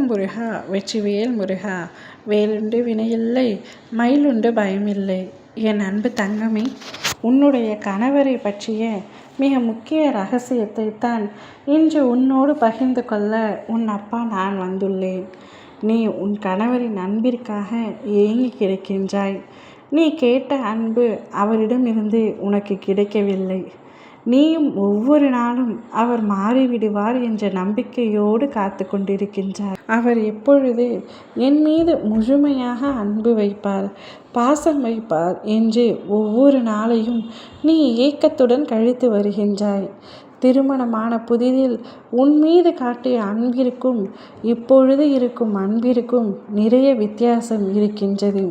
ஓம் முருகா வெற்றிவேல் முருகா. வேலுண்டு வினையில்லை, மயிலுண்டு பயமில்லை. என் அன்பு தங்கமே, உன்னுடைய கணவரை பற்றிய மிக முக்கிய ரகசியத்தை தான் இன்று உன்னோடு பகிர்ந்து கொள்ள உன் அப்பா நான் வந்துள்ளேன். நீ உன் கணவரின் அன்பிற்காக ஏங்கி கிடக்கின்றாய். நீ கேட்ட அன்பு அவரிடமிருந்து உனக்கு கிடைக்கவில்லை. நீயும் ஒவ்வொரு நாளும் அவர் மாறிவிடுவார் என்ற நம்பிக்கையோடு காத்து கொண்டிருக்கின்றார். அவர் எப்பொழுது என் மீது முழுமையாக அன்பு வைப்பார், பாசம் வைப்பார் என்று ஒவ்வொரு நாளையும் நீ ஏக்கத்துடன் கழித்து வருகின்றாய். திருமணமான புதிதில் உன் மீது காட்டிய அன்பிற்கும் இப்பொழுது இருக்கும் அன்பிற்கும் நிறைய வித்தியாசம் இருக்கின்றது.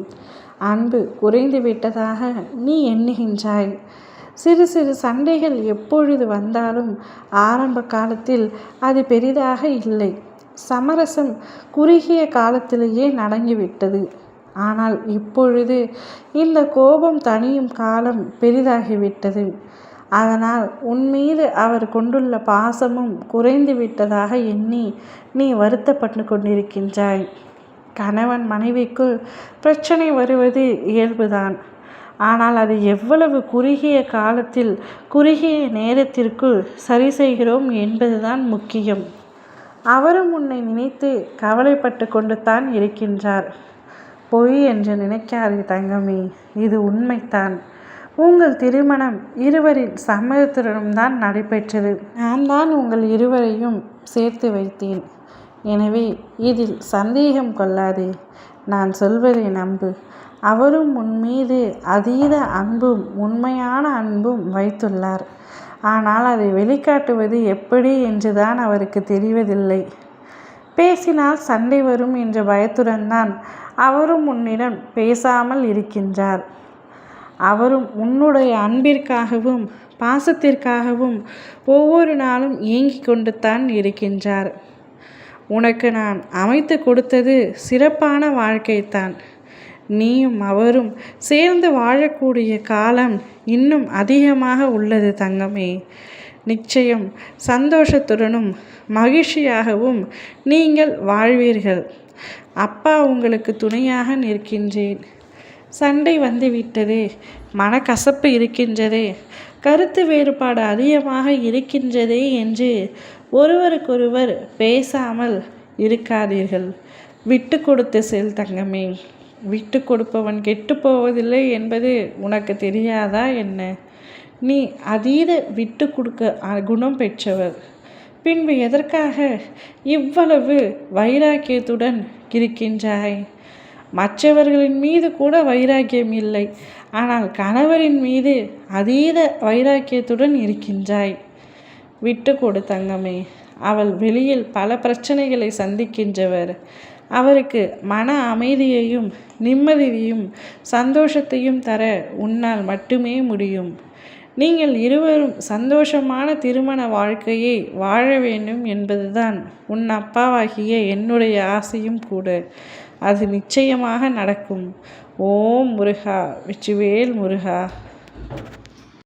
அன்பு குறைந்து விட்டதாக நீ எண்ணுகின்றாய். சிறு சிறு சண்டைகள் எப்பொழுது வந்தாலும் ஆரம்ப காலத்தில் அது பெரிதாக இல்லை. சமரசம் குறுகிய காலத்திலேயே நடங்கிவிட்டது. ஆனால் இப்பொழுது இந்த கோபம் தணியும் காலம் பெரிதாகிவிட்டது. அதனால் உன் மீது அவர் கொண்டுள்ள பாசமும் குறைந்து விட்டதாக எண்ணி நீ வருத்தப்பட்டு கொண்டிருக்கின்றாய். கணவன் மனைவிக்குள் பிரச்சனை வருவது இயல்புதான். ஆனால் அது எவ்வளவு குறுகிய காலத்தில் குறுகிய நேரத்திற்குள் சரி செய்கிறோம் என்பதுதான் முக்கியம். அவரும் உன்னை நினைத்து கவலைப்பட்டு கொண்டு தான் இருக்கின்றார். பொய் என்று நினைக்காதே தங்கமே, இது உண்மைத்தான். உங்கள் திருமணம் இருவரின் சம்மதத்துடனும் தான் நடைபெற்றது. நான் தான் உங்கள் இருவரையும் சேர்த்து வைத்தேன். எனவே இதில் சந்தேகம் கொள்ளாதே. நான் சொல்வதை நம்பு. அவரும் உன் மீது அதீத அன்பும் உண்மையான அன்பும் வைத்துள்ளார். ஆனால் அதை வெளிக்காட்டுவது எப்படி என்றுதான் அவருக்கு தெரிவதில்லை. பேசினால் சண்டை வரும் என்ற பயத்துடன் தான் அவரும் உன்னிடம் பேசாமல் இருக்கின்றார். அவரும் உன்னுடைய அன்பிற்காகவும் பாசத்திற்காகவும் ஒவ்வொரு நாளும் ஏங்கிக் கொண்டு தான் இருக்கின்றார். உனக்கு நான் அமைத்து கொடுத்தது சிறப்பான வாழ்க்கைத்தான். நீயும் அவரும் சேர்ந்து வாழக்கூடிய காலம் இன்னும் அதிகமாக உள்ளது தங்கமே. நிச்சயம் சந்தோஷத்துடனும் மகிழ்ச்சியாகவும் நீங்கள் வாழ்வீர்கள். அப்பா உங்களுக்கு துணையாக நிற்கின்றேன். சண்டை வந்துவிட்டதே, மனக்கசப்பு இருக்கின்றதே, கருத்து வேறுபாடு அதிகமாக இருக்கின்றதே என்று ஒருவருக்கொருவர் பேசாமல் இருக்காதீர்கள். விட்டு கொடுத்து செல் தங்கமே. விட்டு கொடுப்பவன் கெட்டு போவதில்லை என்பது உனக்கு தெரியாதா என்ன? நீ அதீத விட்டு கொடுக்க குணம் பெற்றவர். பின்பு எதற்காக இவ்வளவு வைராக்கியத்துடன் இருக்கின்றாய்? மற்றவர்களின் மீது கூட வைராக்கியம் இல்லை, ஆனால் கணவரின் மீது அதீத வைராக்கியத்துடன் இருக்கின்றாய். விட்டு கொடு தங்கமே. அவள் வெளியில் பல பிரச்சனைகளை சந்திக்கின்றவர். அவருக்கு மன அமைதியையும் நிம்மதியையும் சந்தோஷத்தையும் தர உன்னால் மட்டுமே முடியும். நீங்கள் இருவரும் சந்தோஷமான திருமண வாழ்க்கையை வாழ வேண்டும் என்பதுதான் உன் அப்பாவாகிய என்னுடைய ஆசையும் கூட. அது நிச்சயமாக நடக்கும். ஓம் முருகா வெற்றிவேல் முருகா.